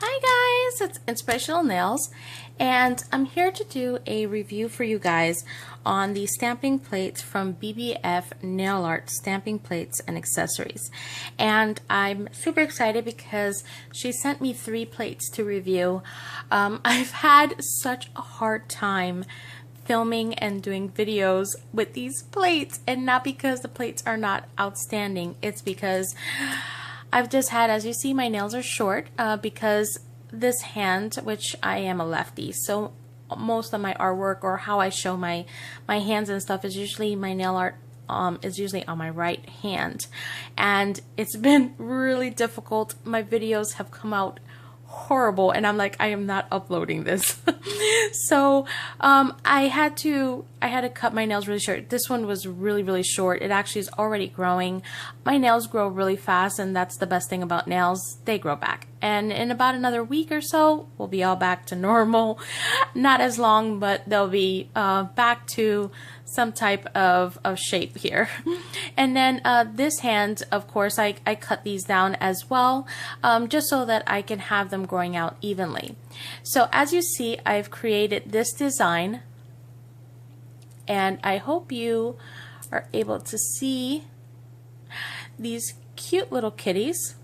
Hi guys, it's Inspirational Nails, and I'm here to do a review for you guys on the stamping plates from BBF Nail Art Stamping Plates and Accessories. And I'm super excited because she sent me 3 plates to review. I've had such a hard time filming and doing videos with these plates, and not because the plates are not outstanding, it's because I've just had, as you see, my nails are short because this hand, which I am a lefty, so most of my artwork or how I show my hands and stuff is usually, my nail art is usually on my right hand, and it's been really difficult. My videos have come out horrible, and I'm like, I am not uploading this. So I had to cut my nails really short. This one was really short. It actually is already growing. My nails grow really fast, and that's the best thing about nails. They grow back, and in about another week or so we'll be all back to normal. Not as long, but they'll be back to some type of shape here. And then this hand, of course, I cut these down as well, just so that I can have them growing out evenly. So as you see, I've created this design, and I hope you are able to see these cute little kitties.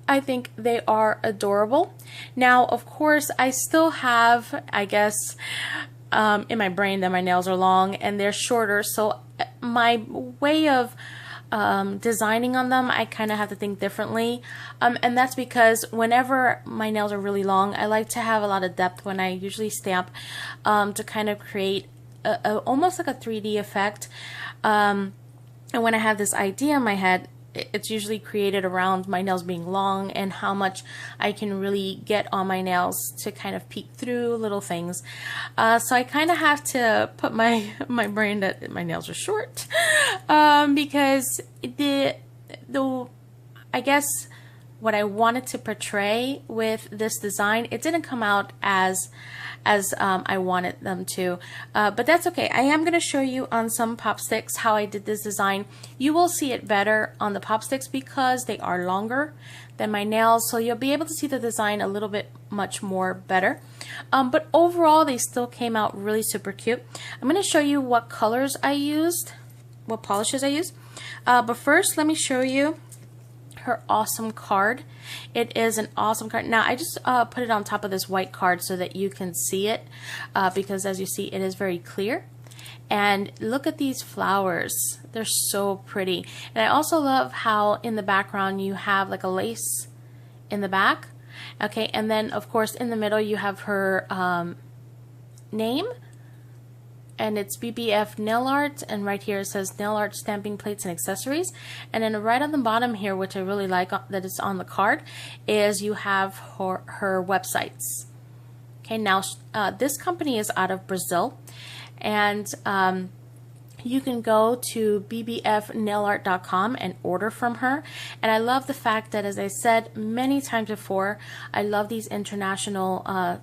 I think they are adorable. Now, of course, I still have, I guess, in my brain that my nails are long and they're shorter, so my way of designing on them, I kind of have to think differently, and that's because whenever my nails are really long, I like to have a lot of depth when I usually stamp, to kind of create almost like a 3D effect, and when I have this idea in my head, it's usually created around my nails being long and how much I can really get on my nails to kind of peek through little things. So I kind of have to put my brain that my nails are short, because I guess what I wanted to portray with this design, it didn't come out as I wanted them to, but that's okay. I am going to show you on some pop sticks how I did this design. You will see it better on the pop sticks because they are longer than my nails, so you'll be able to see the design a little bit much more better, but overall they still came out really super cute. I'm going to show you what colors I used, what polishes I used, but first let me show you her awesome card. It is an awesome card. Now I just put it on top of this white card so that you can see it, because as you see, it is very clear. And look at these flowers, they're so pretty. And I also love how in the background you have like a lace in the back, okay, and then of course in the middle you have her name, and it's BBF Nail Art, and right here it says Nail Art Stamping Plates and Accessories. And then right on the bottom here, which I really like that is on the card, is you have her websites. Okay, now this company is out of Brazil, and you can go to bbfnailart.com and order from her. And I love the fact that, as I said many times before, I love these international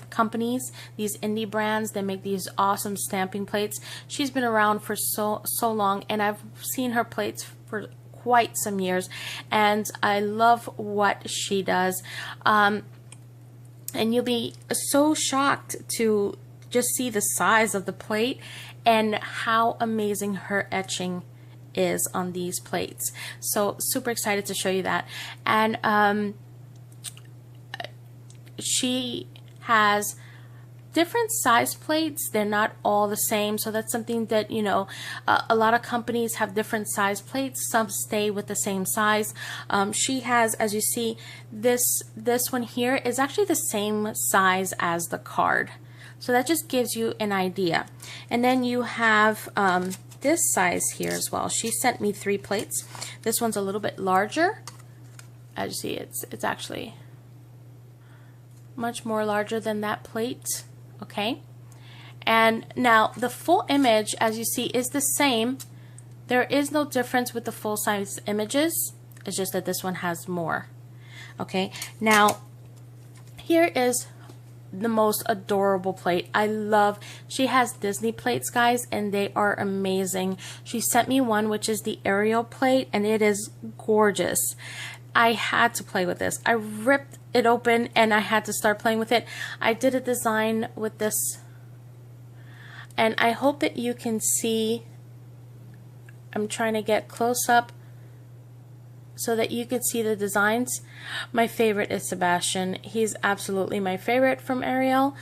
companies, these indie brands that make these awesome stamping plates. She's been around for so long, and I've seen her plates for quite some years, and I love what she does. And you'll be so shocked to just see the size of the plate and how amazing her etching is on these plates. So super excited to show you that. And she has different size plates. They're not all the same, so that's something that, you know, a lot of companies have different size plates. Some stay with the same size. She has, as you see, this one here is actually the same size as the card. So that just gives you an idea. And then you have this size here as well. She sent me 3 plates. This one's a little bit larger. As you see, it's actually much more larger than that plate. Okay. And now the full image, as you see, is the same. There is no difference with the full size images. It's just that this one has more. Okay. Now here is the most adorable plate. I love, she has Disney plates, guys, and they are amazing. She sent me one which is the Ariel plate, and it is gorgeous. I had to play with this. I ripped it open and I had to start playing with it. I did a design with this, and I hope that you can see. I'm trying to get close up so that you can see the designs. My favorite is Sebastian. He's absolutely my favorite from Ariel.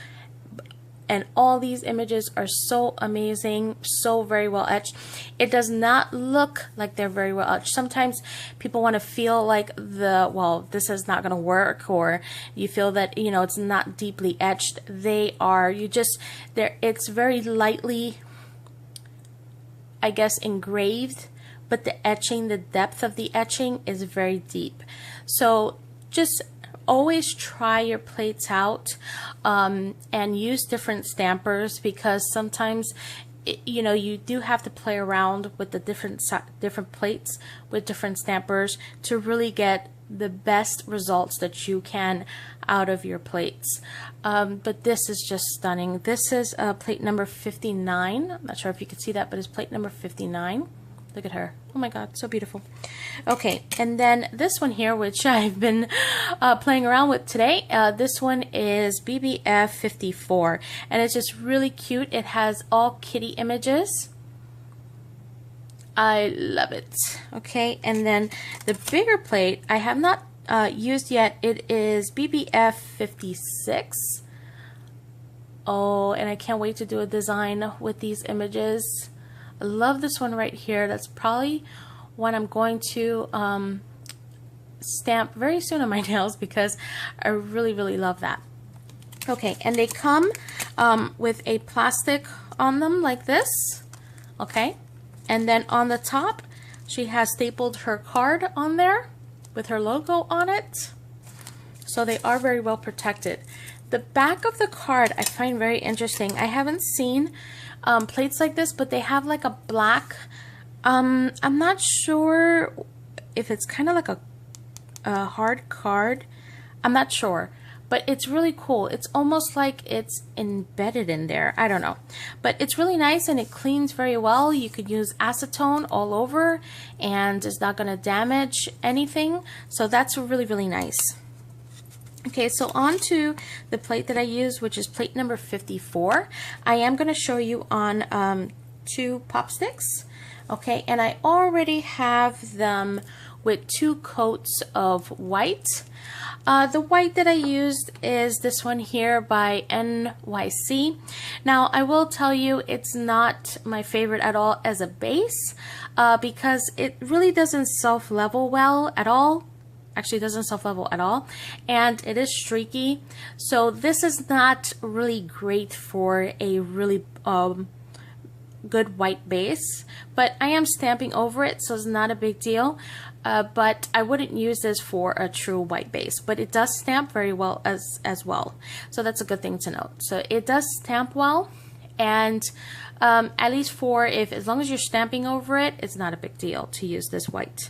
And all these images are so amazing, so very well etched. It does not look like they're very well etched. Sometimes people want to feel like this is not going to work, or you feel that, you know, it's not deeply etched. They are, it's very lightly, I guess, engraved, but the etching, the depth of the etching is very deep. So just always try your plates out and use different stampers, because sometimes you do have to play around with the different plates with different stampers to really get the best results that you can out of your plates. But this is just stunning. This is plate number 59. I'm not sure if you can see that, but it's plate number 59. Look at her. Oh my god, so beautiful. Okay, and then this one here, which I've been playing around with today, this one is BBF 54, and it's just really cute. It has all kitty images. I love it. Okay, and then the bigger plate I have not used yet. It is BBF 56. Oh, and I can't wait to do a design with these images. I love this one right here. That's probably one I'm going to stamp very soon on my nails, because I really, really love that. Okay, and they come with a plastic on them like this. Okay, and then on the top, she has stapled her card on there with her logo on it. So they are very well protected. The back of the card I find very interesting. I haven't seen plates like this, but they have like a black, I'm not sure if it's kind of like a hard card. I'm not sure, but it's really cool. It's almost like it's embedded in there. I don't know, but it's really nice and it cleans very well. You could use acetone all over and it's not going to damage anything. So that's really, really nice. Okay, so on to the plate that I use, which is plate number 54. I am going to show you on 2 pop sticks. Okay, and I already have them with 2 coats of white. The white that I used is this one here by NYC. Now, I will tell you it's not my favorite at all as a base because it really doesn't self-level well at all. Actually, doesn't self-level at all, and it is streaky, so this is not really great for a really good white base, but I am stamping over it, so it's not a big deal. But I wouldn't use this for a true white base, but it does stamp very well as well, so that's a good thing to note. So it does stamp well, and at least as long as you're stamping over it, it's not a big deal to use this white.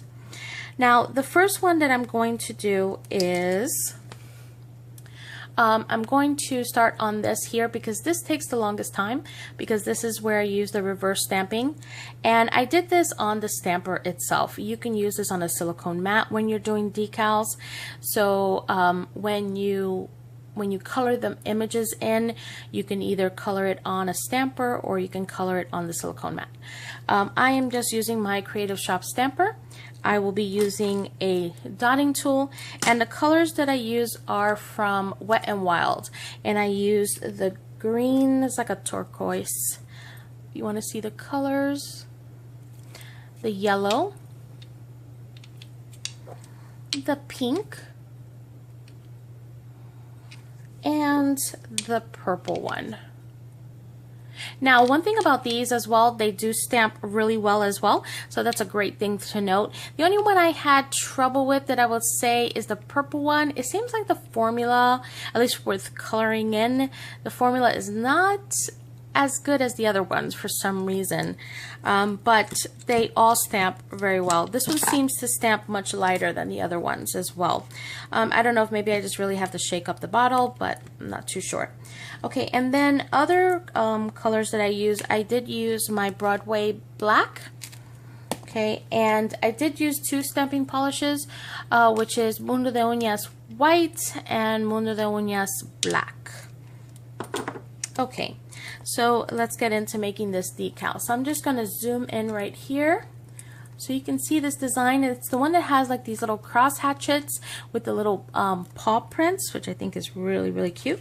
Now, the first one that I'm going to do is, I'm going to start on this here because this takes the longest time, because this is where I use the reverse stamping. And I did this on the stamper itself. You can use this on a silicone mat when you're doing decals. So when you color the images in, you can either color it on a stamper or you can color it on the silicone mat. I am just using my Creative Shop stamper. I will be using a dotting tool, and the colors that I use are from Wet n Wild, and I used the green. It's like a turquoise. You want to see the colors? The yellow, the pink, and the purple one. Now, one thing about these as well, they do stamp really well as well, so that's a great thing to note. The only one I had trouble with that I would say is the purple one. It seems like the formula, at least with coloring in, the formula is not as good as the other ones for some reason, but they all stamp very well. This one seems to stamp much lighter than the other ones as well. I don't know if maybe I just really have to shake up the bottle, but I'm not too sure. Okay, and then other colors that I did use my Broadway black. Okay, and I did use two stamping polishes, which is Mundo de Uñas white and Mundo de Uñas black. Okay, so let's get into making this decal. So I'm just going to zoom in right here so you can see this design. It's the one that has like these little cross hatchets with the little paw prints, which I think is really, really cute.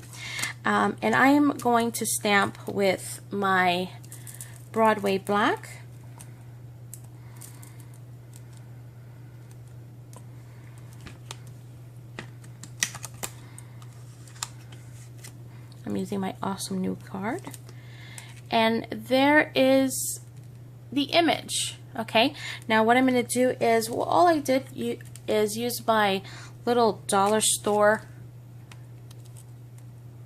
And I am going to stamp with my Broadway black. I'm using my awesome new card. And there is the image. Okay, now what I'm going to do is, well, all I did is use my little dollar store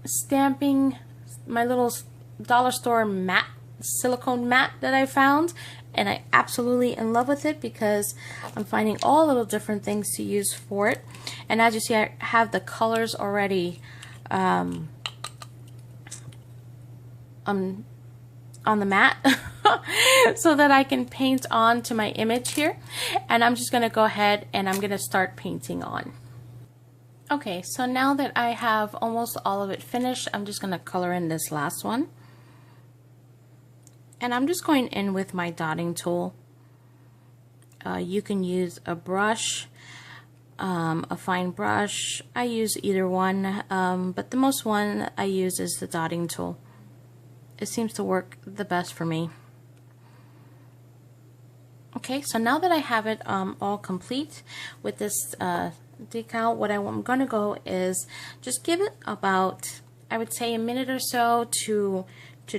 stamping, my little dollar store matte, silicone mat that I found, and I absolutely in love with it because I'm finding all little different things to use for it. And as you see, I have the colors already on the mat so that I can paint on to my image here. And I'm just going to go ahead and I'm going to start painting on. Okay, so now that I have almost all of it finished, I'm just going to color in this last one. And I'm just going in with my dotting tool. You can use a brush, a fine brush. I use either one, but the most one I use is the dotting tool. It seems to work the best for me. Okay, so now that I have it all complete with this decal, what I'm going to go is just give it about, I would say, a minute or so to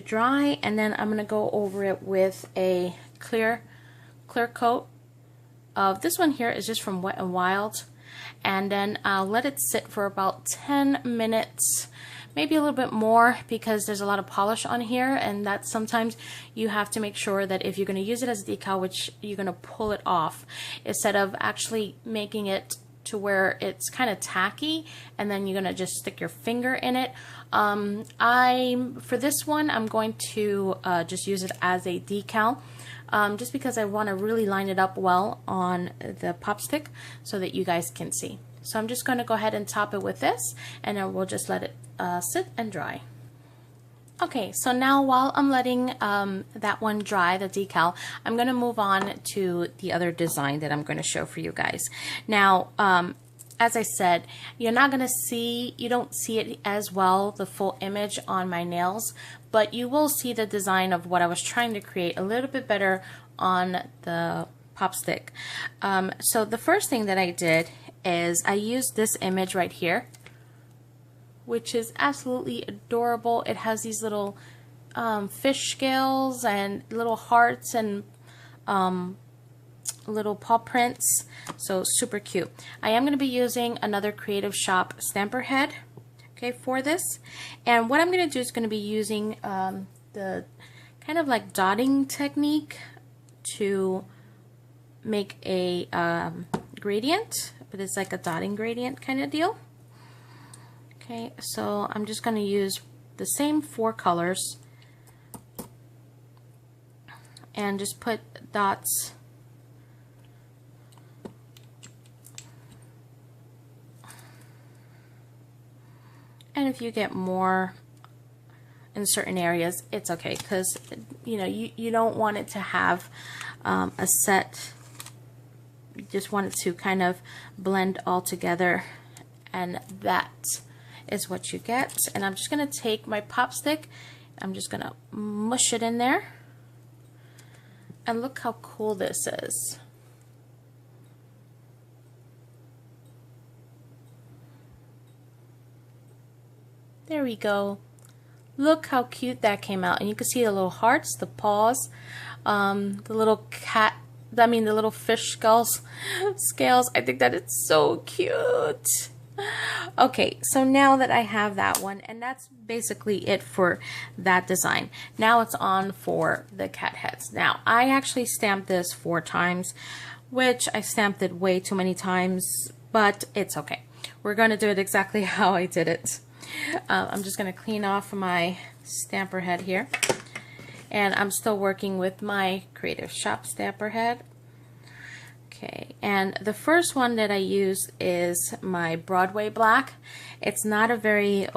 dry, and then I'm going to go over it with a clear coat. This one here is just from Wet n Wild, and then I'll let it sit for about 10 minutes, maybe a little bit more, because there's a lot of polish on here, and that sometimes you have to make sure that if you're going to use it as a decal, which you're going to pull it off instead of actually making it to where it's kind of tacky and then you're going to just stick your finger in it. For this one, I'm going to just use it as a decal, just because I want to really line it up well on the pop stick so that you guys can see. So I'm just going to go ahead and top it with this, and then we'll just let it sit and dry. Okay, so now while I'm letting that one dry, the decal, I'm going to move on to the other design that I'm going to show for you guys. Now, as I said, you're not going to see, you don't see it as well, the full image on my nails, but you will see the design of what I was trying to create a little bit better on the pop stick. So the first thing that I did is I used this image right here, which is absolutely adorable. It has these little fish scales and little hearts and little paw prints, so super cute. I am going to be using another Creative Shop stamper head, okay, for this, and what I'm going to do is going to be using the kind of like dotting technique to make a gradient, but it's like a dotting gradient kind of deal. Okay, so I'm just going to use the same 4 colors and just put dots and if you get more in certain areas, it's okay, because you know you don't want it to have a set. You just want it to kind of blend all together, and that is what you get. And I'm just going to take my pop stick, I'm just going to mush it in there, and look how cool this is. There we go. Look how cute that came out, and you can see the little hearts, the paws, the little cat, I mean the little fish scales. I think that it's so cute. Okay, so now that I have that one, and that's basically it for that design. Now it's on for the cat heads. Now I actually stamped this 4 times, which I stamped it way too many times, but it's okay. We're going to do it exactly how I did it. I'm just going to clean off my stamper head here, and I'm still working with my Creative Shop stamper head. Okay, and the first one that I use is my Broadway black. It's not a very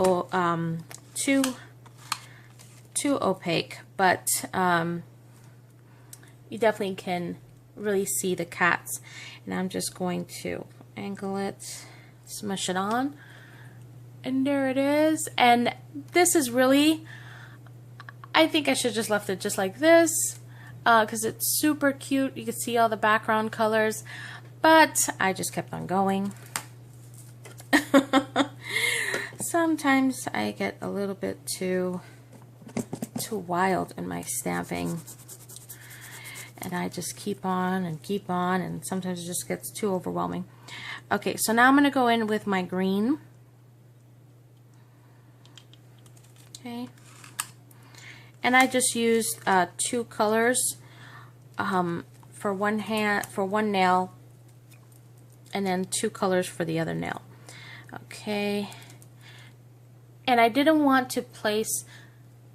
too opaque, but you definitely can really see the cats. And I'm just going to angle it, smush it on, and there it is. And this is really, I think I should just left it just like this, because it's super cute. You can see all the background colors, but I just kept on going. Sometimes I get a little bit too wild in my stamping, and I just keep on, and sometimes it just gets too overwhelming. Okay, so now I'm going to go in with my green. Okay. And I just used 2 colors for one nail, and then 2 colors for the other nail. Okay. And I didn't want to place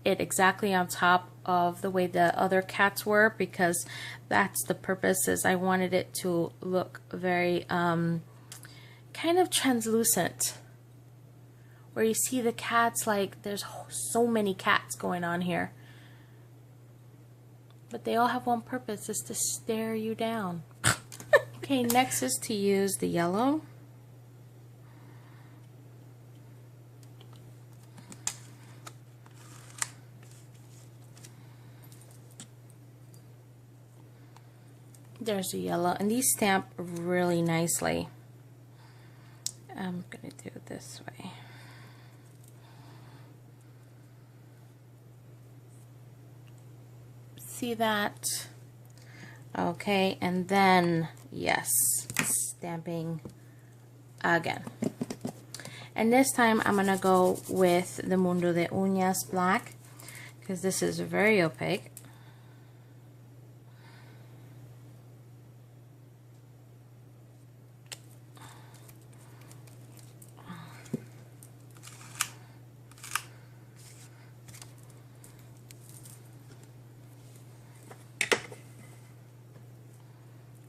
it exactly on top of the way the other cats were, because that's the purpose, is I wanted it to look very kind of translucent, where you see the cats, like there's so many cats going on here, but they all have one purpose, is to stare you down. Okay, next is to use the yellow. There's the yellow, and these stamp really nicely. I'm gonna do it this way. See that? Okay, and then, yes, stamping again. And this time I'm gonna go with the Mundo de Uñas black, because this is very opaque.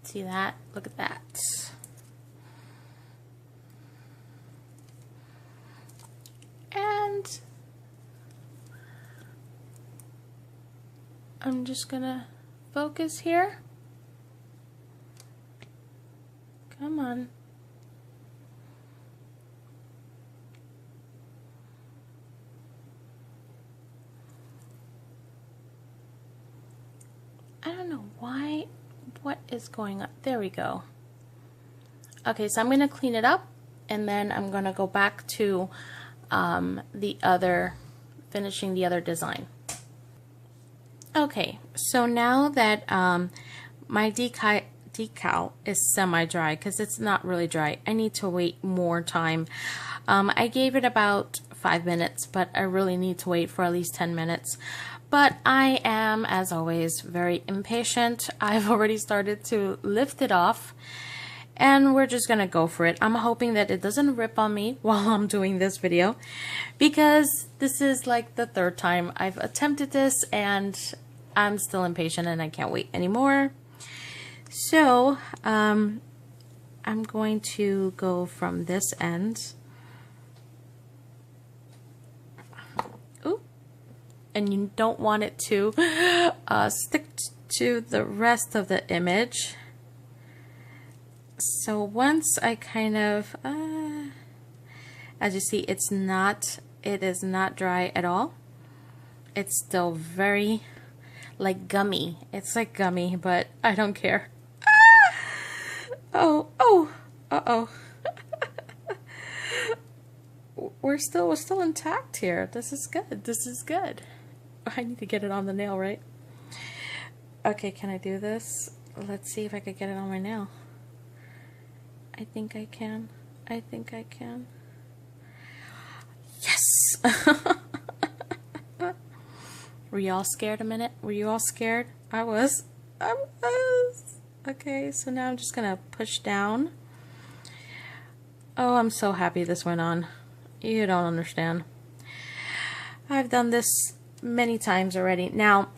See that? Look at that. And I'm just gonna focus here. Come on. I don't know why. What is going on? There we go. Okay, so I'm going to clean it up, and then I'm going to go back to finishing the other design. Okay, so now that my decal is semi-dry, because it's not really dry, I need to wait more time. I gave it about 5 minutes, but I really need to wait for at least 10 minutes. But I am, as always, very impatient. I've already started to lift it off, and we're just gonna go for it. I'm hoping that it doesn't rip on me while I'm doing this video, because this is like the 3rd time I've attempted this, and I'm still impatient and I can't wait anymore. So I'm going to go from this end. And you don't want it to stick to the rest of the image. So once I kind of, as you see, it is not dry at all. It's still very like gummy. It's like gummy, but I don't care. Uh-oh. We're still intact here. This is good. This is good. I need to get it on the nail, right? Okay, can I do this? Let's see if I could get it on my nail. I think I can. I think I can. Yes! Were you all scared a minute? Were you all scared? I was. Okay, so now I'm just gonna push down. Oh, I'm so happy this went on. You don't understand. I've done this many times already. Now,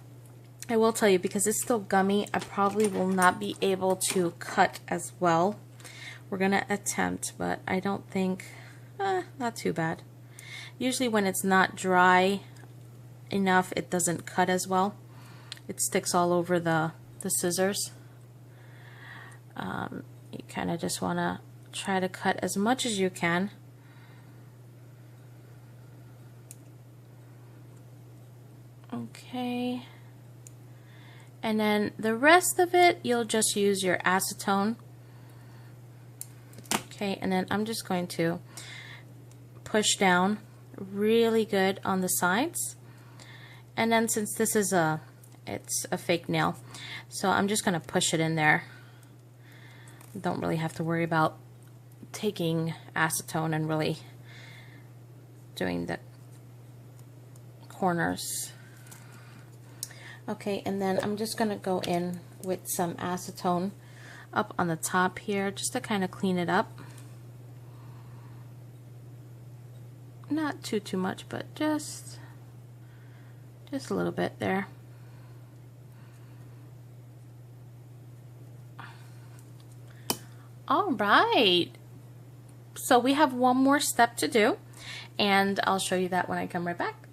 I will tell you, because it's still gummy, I probably will not be able to cut as well. We're gonna attempt, but I don't think, not too bad. Usually when it's not dry enough, it doesn't cut as well. It sticks all over the scissors. You kind of just want to try to cut as much as you can. Okay. And then the rest of it, you'll just use your acetone. Okay, and then I'm just going to push down really good on the sides. And then since this is it's a fake nail, so I'm just going to push it in there. Don't really have to worry about taking acetone and really doing the corners. Okay, and then I'm just going to go in with some acetone up on the top here just to kind of clean it up. Not too much, but just a little bit there. All right. So we have one more step to do, and I'll show you that when I come right back.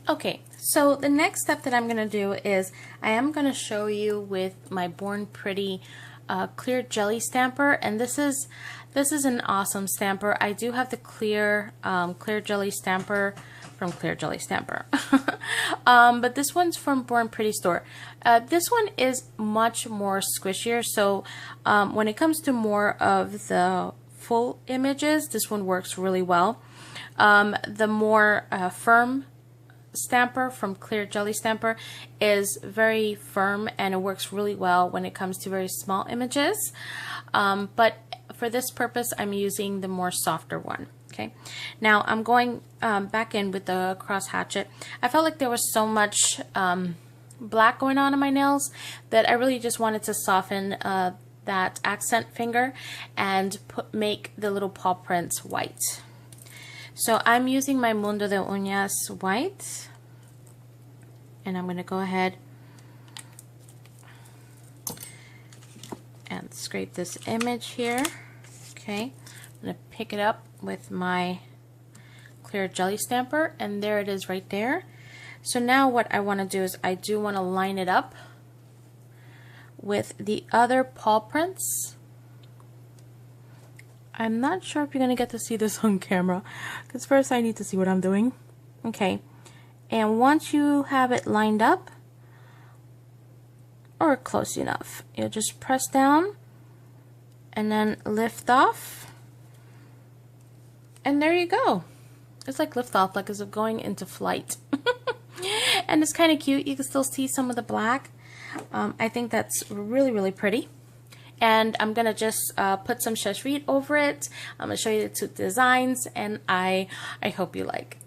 Okay, so the next step that I'm going to do is I am going to show you with my Born Pretty clear jelly stamper, and this is an awesome stamper. I do have the clear jelly stamper from Clear Jelly Stamper, but this one's from Born Pretty store. This one is much more squishier, so when it comes to more of the full images, this one works really well. The more firm stamper from Clear Jelly Stamper is very firm, and it works really well when it comes to very small images, but for this purpose I'm using the more softer one. Okay, now I'm going back in with the cross hatchet. I felt like there was so much black going on in my nails that I really just wanted to soften that accent finger and make the little paw prints white. So I'm using my Mundo de Uñas white, and I'm going to go ahead and scrape this image here. Okay, I'm going to pick it up with my Clear Jelly Stamper, and there it is right there. So now what I want to do is I do want to line it up with the other paw prints. I'm not sure if you're going to get to see this on camera, because first I need to see what I'm doing. Okay, and once you have it lined up, or close enough, you'll just press down and then lift off, and there you go. It's like lift off, like as if going into flight. And it's kind of cute. You can still see some of the black. I think that's really pretty. And I'm gonna just put some cheshire over it. I'm gonna show you the two designs, and I hope you like.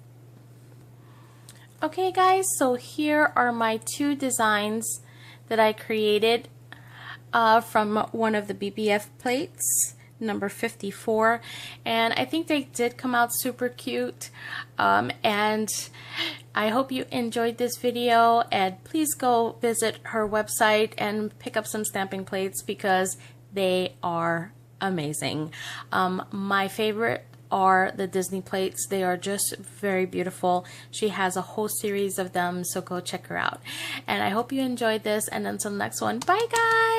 Okay guys, so here are my two designs that I created from one of the BBF plates, number 54, and I think they did come out super cute, and I hope you enjoyed this video, and please go visit her website and pick up some stamping plates because they are amazing. My favorite are the Disney plates. They are just very beautiful. She has a whole series of them, so go check her out. And I hope you enjoyed this, and until the next one, bye guys!